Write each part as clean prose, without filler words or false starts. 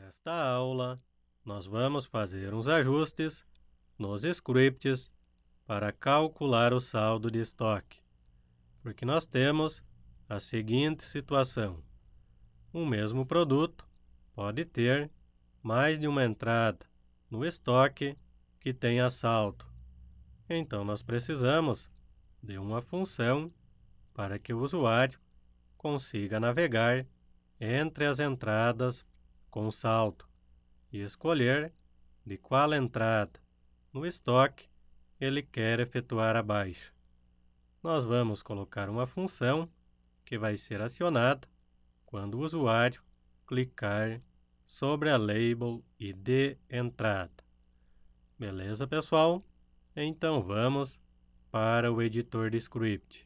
Nesta aula, nós vamos fazer uns ajustes nos scripts para calcular o saldo de estoque, porque nós temos a seguinte situação: um mesmo produto pode ter mais de uma entrada no estoque que tenha saldo. Então, nós precisamos de uma função para que o usuário consiga navegar entre as entradas com saldo e escolher de qual entrada no estoque ele quer efetuar a baixa. Nós vamos colocar uma função que vai ser acionada quando o usuário clicar sobre a label ID entrada. Beleza, pessoal? Então vamos para o editor de script.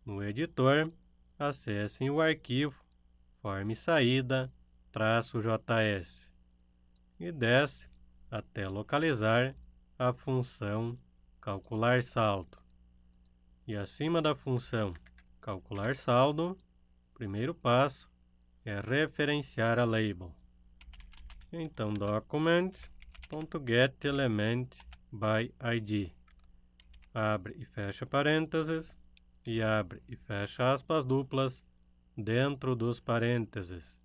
No editor, acessem o arquivo form saída-js e desce até localizar a função calcular saldo. E acima da função calcular saldo, o primeiro passo é referenciar a label. Então, document.getElementById. Abre e fecha parênteses e abre e fecha aspas duplas dentro dos parênteses.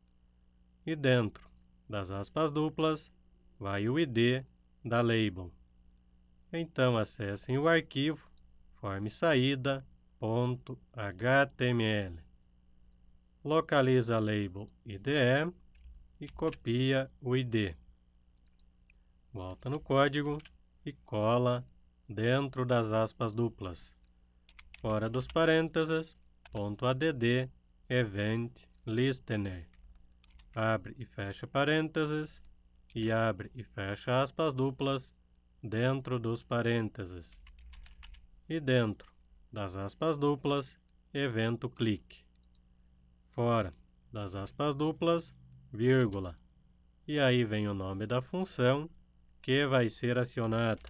E dentro das aspas duplas vai o ID da label. Então, acessem o arquivo form saída.html. Localiza a label IDE e copia o ID. Volta no código e cola dentro das aspas duplas. Fora dos parênteses, .add event listener. Abre e fecha parênteses e abre e fecha aspas duplas dentro dos parênteses. E dentro das aspas duplas, evento clique. Fora das aspas duplas, vírgula. E aí vem o nome da função que vai ser acionada.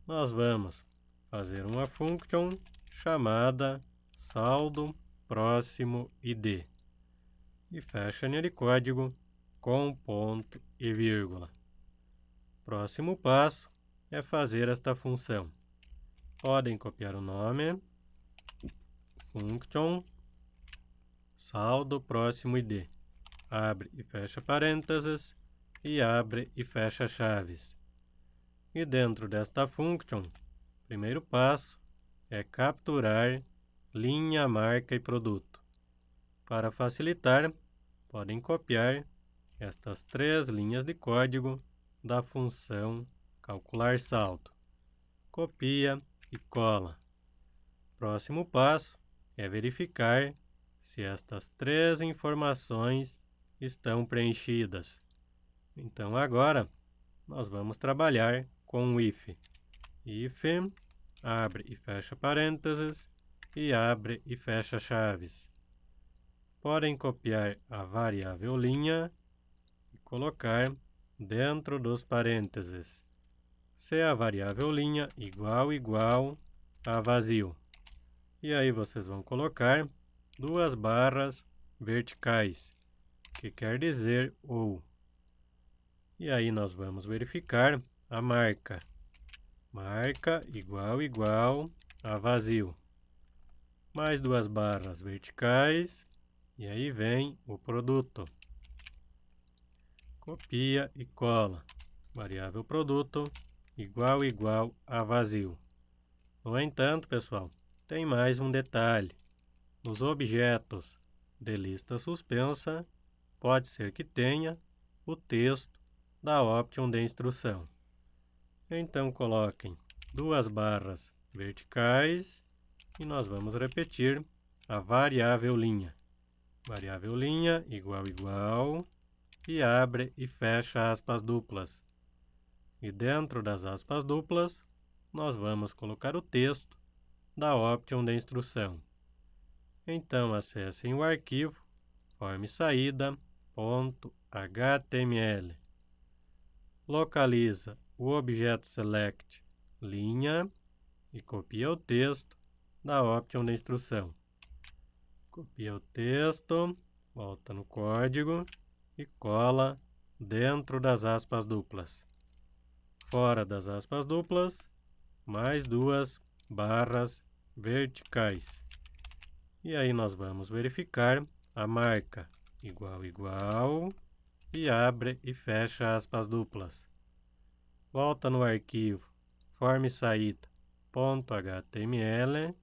Nós vamos fazer uma function chamada saldo próximo ID. E fecha nele código com ponto e vírgula. Próximo passo é fazer esta função. Podem copiar o nome, function saldo próximo ID. Abre e fecha parênteses e abre e fecha chaves. E dentro desta function, primeiro passo é capturar linha, marca e produto. Para facilitar, podem copiar estas 3 linhas de código da função calcular saldo. Copia e cola. Próximo passo é verificar se estas 3 informações estão preenchidas. Então agora nós vamos trabalhar com o if. If abre e fecha parênteses e abre e fecha chaves. Podem copiar a variável linha e colocar dentro dos parênteses. Se a variável linha igual a vazio. E aí vocês vão colocar 2 barras verticais, que quer dizer ou. E aí nós vamos verificar a marca. Marca igual a vazio. Mais 2 barras verticais. E aí vem o produto. Copia e cola. Variável produto igual a vazio. No entanto, pessoal, tem mais um detalhe. Nos objetos de lista suspensa, pode ser que tenha o texto da option de instrução. Então, coloquem 2 barras verticais e nós vamos repetir a variável linha. Variável linha igual e abre e fecha aspas duplas. E dentro das aspas duplas, nós vamos colocar o texto da option de instrução. Então, acessem o arquivo form saída.html. Localiza o objeto select linha e copia o texto da option de instrução. Copia o texto, volta no código e cola dentro das aspas duplas. Fora das aspas duplas, mais 2 barras verticais. E aí nós vamos verificar a marca igual e abre e fecha aspas duplas. Volta no arquivo form saída .html,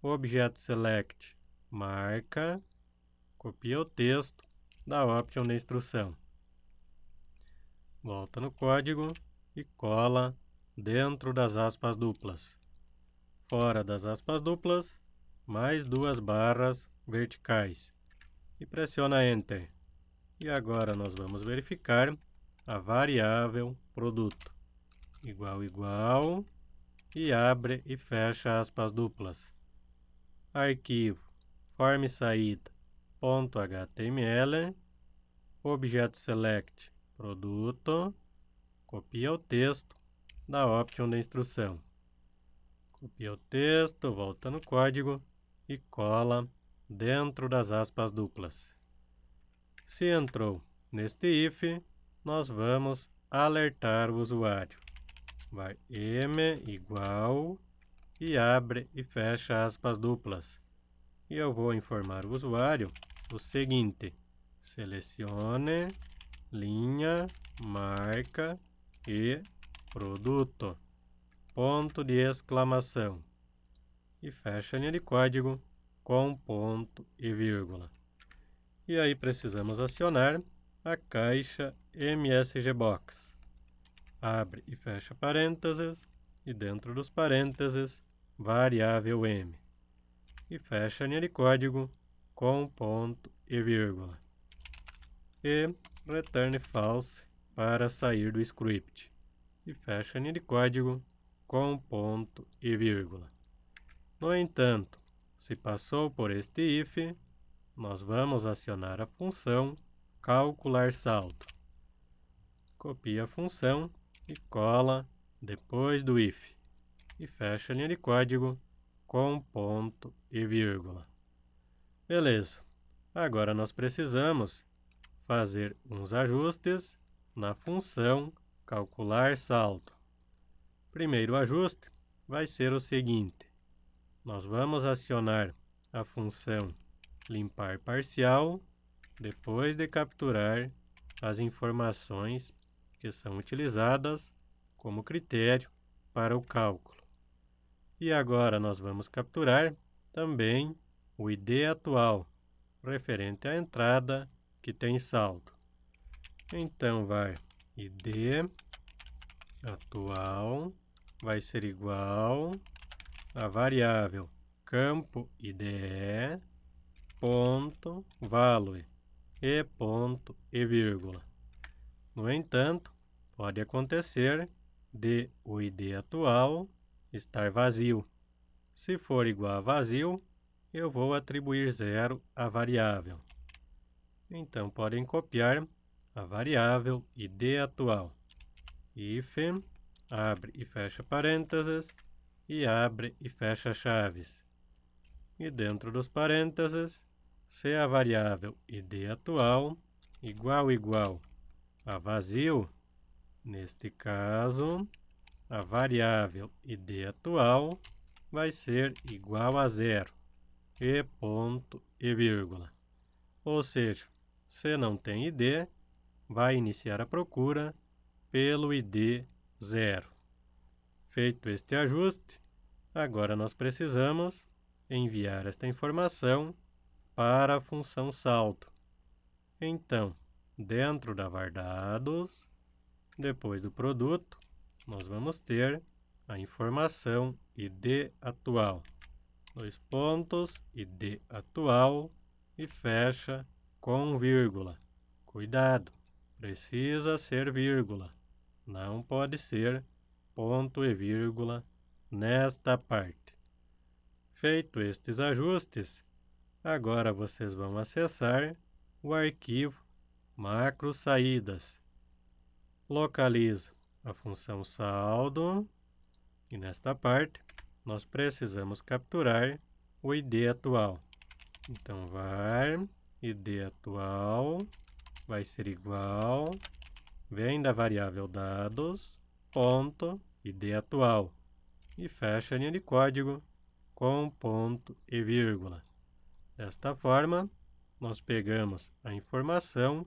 objeto select marca, copia o texto da option de instrução. Volta no código e cola dentro das aspas duplas. Fora das aspas duplas, mais 2 barras verticais. E pressiona Enter. E agora nós vamos verificar a variável produto. Igual e abre e fecha aspas duplas. Arquivo form saída .html, objeto select produto, copia o texto da option de instrução. Copia o texto, volta no código e cola dentro das aspas duplas. Se entrou neste if, nós vamos alertar o usuário. Vai m igual e abre e fecha aspas duplas. E eu vou informar o usuário o seguinte: selecione linha, marca e produto. Ponto de exclamação. E fecha a linha de código com ponto e vírgula. E aí precisamos acionar a caixa MSGBox. Abre e fecha parênteses e dentro dos parênteses variável m. E fecha a linha de código com ponto e vírgula. E return false para sair do script. E fecha a linha de código com ponto e vírgula. No entanto, se passou por este if, nós vamos acionar a função calcular saldo. Copia a função e cola depois do if. E fecha a linha de código com ponto e vírgula. Beleza. Agora nós precisamos fazer uns ajustes na função calcular saldo. Primeiro ajuste vai ser o seguinte: nós vamos acionar a função limpar parcial depois de capturar as informações que são utilizadas como critério para o cálculo. E agora nós vamos capturar também o ID atual, referente à entrada que tem saldo. Então vai ID atual vai ser igual a variável campo IDE ponto value e ponto e vírgula. No entanto, pode acontecer de o ID atual estar vazio. Se for igual a vazio, eu vou atribuir 0 à variável. Então, podem copiar a variável ID atual. If, abre e fecha parênteses, e abre e fecha chaves. E dentro dos parênteses, se a variável ID atual igual a vazio, neste caso, a variável ID atual vai ser igual a 0 e ponto e vírgula. Ou seja, se não tem ID, vai iniciar a procura pelo ID 0. Feito este ajuste, agora nós precisamos enviar esta informação para a função saldo. Então, dentro da var dados, depois do produto, nós vamos ter a informação ID atual. Dois pontos, ID atual e fecha com vírgula. Cuidado, precisa ser vírgula. Não pode ser ponto e vírgula nesta parte. Feito estes ajustes, agora vocês vão acessar o arquivo macro saídas. Localiza a função saldo e nesta parte nós precisamos capturar o ID atual. Então var ID atual vai ser igual vem da variável dados, ponto, ID atual, e fecha a linha de código com ponto e vírgula. Desta forma, nós pegamos a informação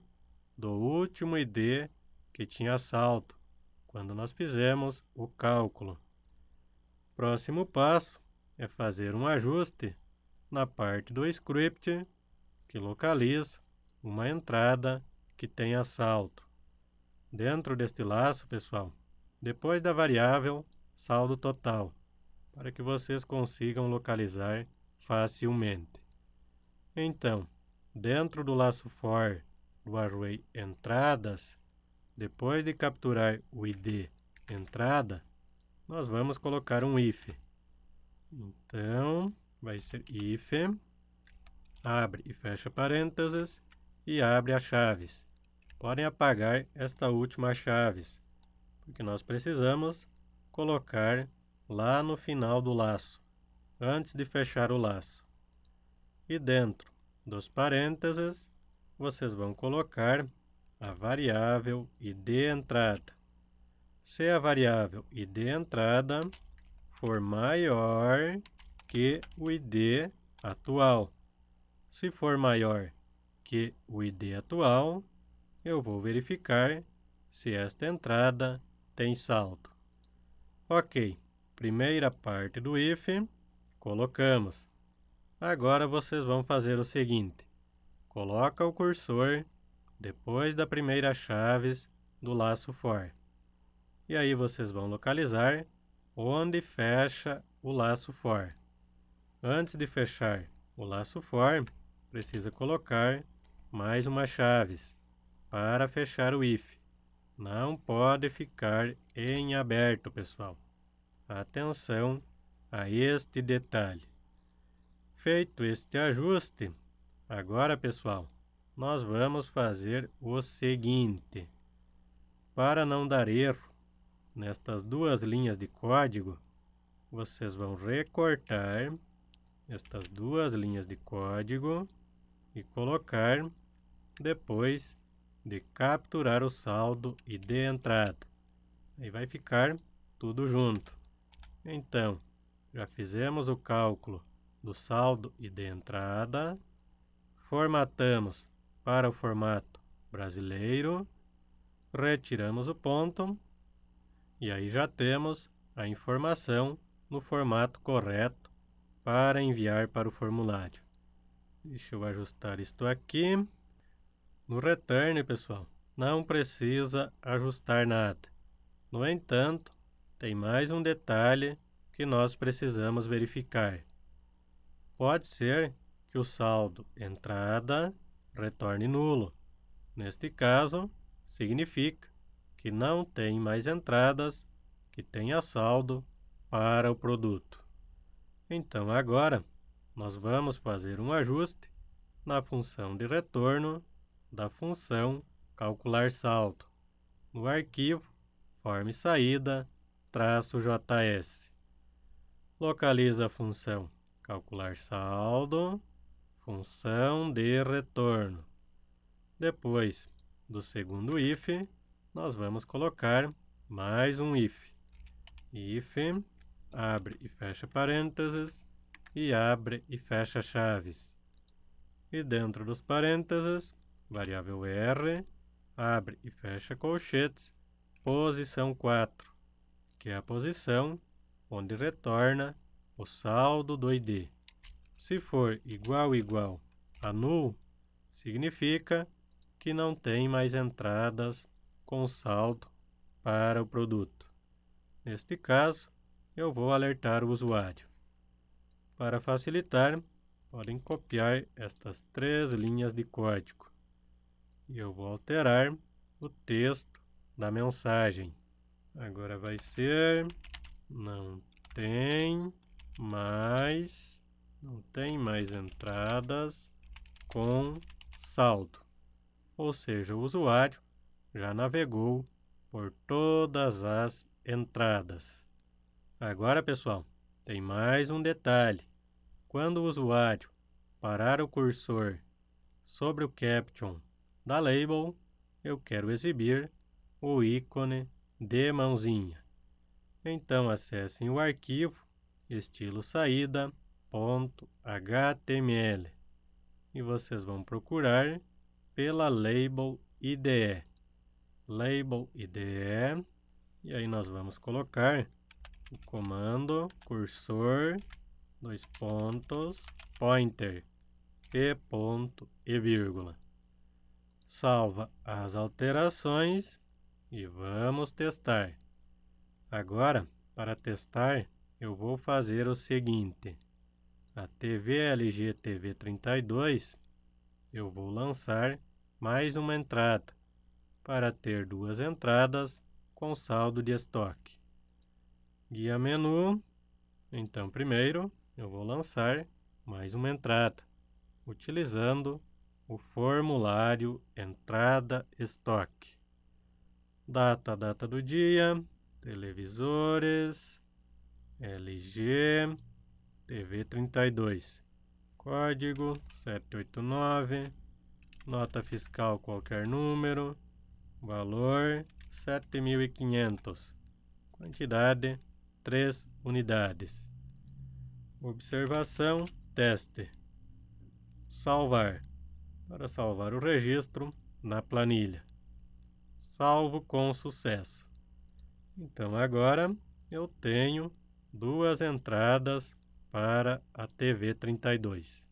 do último ID que tinha saldo, quando nós fizemos o cálculo. Próximo passo é fazer um ajuste na parte do script que localiza uma entrada que tenha saldo. Dentro deste laço, pessoal, depois da variável saldo total, para que vocês consigam localizar facilmente. Então, dentro do laço for do array entradas, depois de capturar o ID entrada, nós vamos colocar um if. Então, vai ser if, abre e fecha parênteses e abre as chaves. Podem apagar esta última chaves, porque nós precisamos colocar lá no final do laço, antes de fechar o laço. E dentro dos parênteses, vocês vão colocar a variável id entrada. Se a variável id entrada for maior que o id atual. Se for maior que o id atual, eu vou verificar se esta entrada tem saldo. Ok, primeira parte do if, colocamos. Agora vocês vão fazer o seguinte: coloca o cursor depois da primeira chave do laço for. E aí vocês vão localizar onde fecha o laço for. Antes de fechar o laço for, precisa colocar mais uma chave para fechar o if. Não pode ficar em aberto, pessoal. Atenção a este detalhe. Feito este ajuste, agora, pessoal, nós vamos fazer o seguinte. Para não dar erro nestas duas linhas de código, vocês vão recortar estas duas linhas de código e colocar depois de capturar o saldo e de entrada. Aí vai ficar tudo junto. Então, já fizemos o cálculo do saldo e de entrada, formatamos para o formato brasileiro, retiramos o ponto e aí já temos a informação no formato correto para enviar para o formulário. Deixa eu ajustar isto aqui. No return, pessoal, não precisa ajustar nada. No entanto, tem mais um detalhe que nós precisamos verificar. Pode ser que o saldo entrada retorne nulo. Neste caso, significa que não tem mais entradas que tenha saldo para o produto. Então agora, nós vamos fazer um ajuste na função de retorno da função calcular saldo, no arquivo form saída -js. Localiza a função calcular saldo, função de retorno. Depois do segundo if, nós vamos colocar mais um if. If, abre e fecha parênteses e abre e fecha chaves. E dentro dos parênteses, variável R, abre e fecha colchetes, posição 4, que é a posição onde retorna o saldo do ID. Se for igual a null, significa que não tem mais entradas com saldo para o produto. Neste caso, eu vou alertar o usuário. Para facilitar, podem copiar estas 3 linhas de código. E eu vou alterar o texto da mensagem. Agora vai ser: não tem mais entradas com saldo. Ou seja, o usuário já navegou por todas as entradas. Agora, pessoal, tem mais um detalhe. Quando o usuário parar o cursor sobre o caption da label, eu quero exibir o ícone de mãozinha. Então acessem o arquivo estilo saída.html e vocês vão procurar pela Label IDE. Label IDE, e aí nós vamos colocar o comando cursor, pointer, ponto e vírgula. Salva as alterações e vamos testar. Agora, para testar, eu vou fazer o seguinte. A TV LG TV32, eu vou lançar mais uma entrada, para ter duas entradas com saldo de estoque. Guia menu. Então, primeiro, eu vou lançar mais uma entrada, utilizando o formulário entrada estoque. Data do dia, televisores, LG, TV32, código 789, nota fiscal qualquer número, valor 7.500, quantidade 3 unidades. Observação, teste. Salvar. Para salvar o registro na planilha. Salvo com sucesso. Então agora eu tenho duas entradas para a TV32.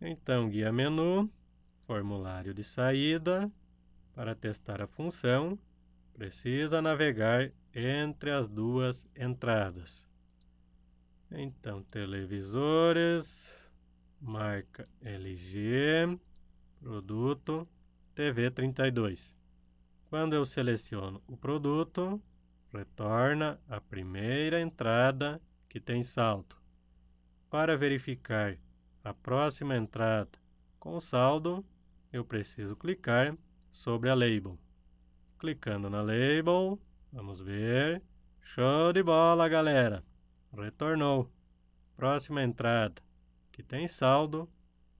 Então, guia menu, formulário de saída. Para testar a função, precisa navegar entre as duas entradas. Então, televisores, marca LG, produto TV32. Quando eu seleciono o produto, retorna a primeira entrada que tem saldo. Para verificar a próxima entrada com saldo, eu preciso clicar sobre a label. Clicando na label, vamos ver. Show de bola, galera! Retornou. Próxima entrada que tem saldo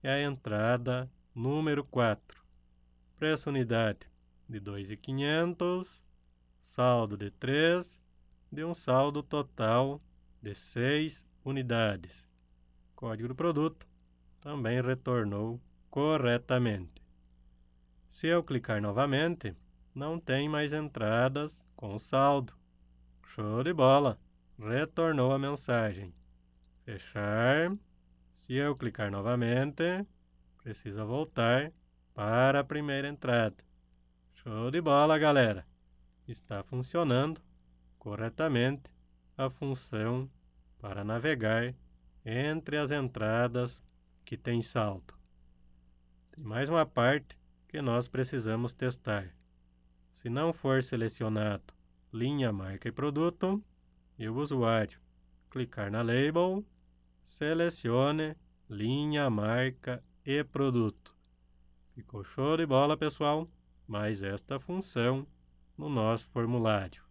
é a entrada número 4. Preço unidade de 2.500, saldo de 3, de um saldo total de 6 unidades. Código do produto também retornou corretamente. Se eu clicar novamente, não tem mais entradas com saldo. Show de bola! Retornou a mensagem. Fechar. Se eu clicar novamente, precisa voltar para a primeira entrada. Show de bola, galera! Está funcionando corretamente a função para navegar entre as entradas que tem saldo. Tem mais uma parte que nós precisamos testar. Se não for selecionado linha, marca e produto, e o usuário clicar na label, selecione linha, marca e produto. Ficou show de bola, pessoal? Mais esta função no nosso formulário.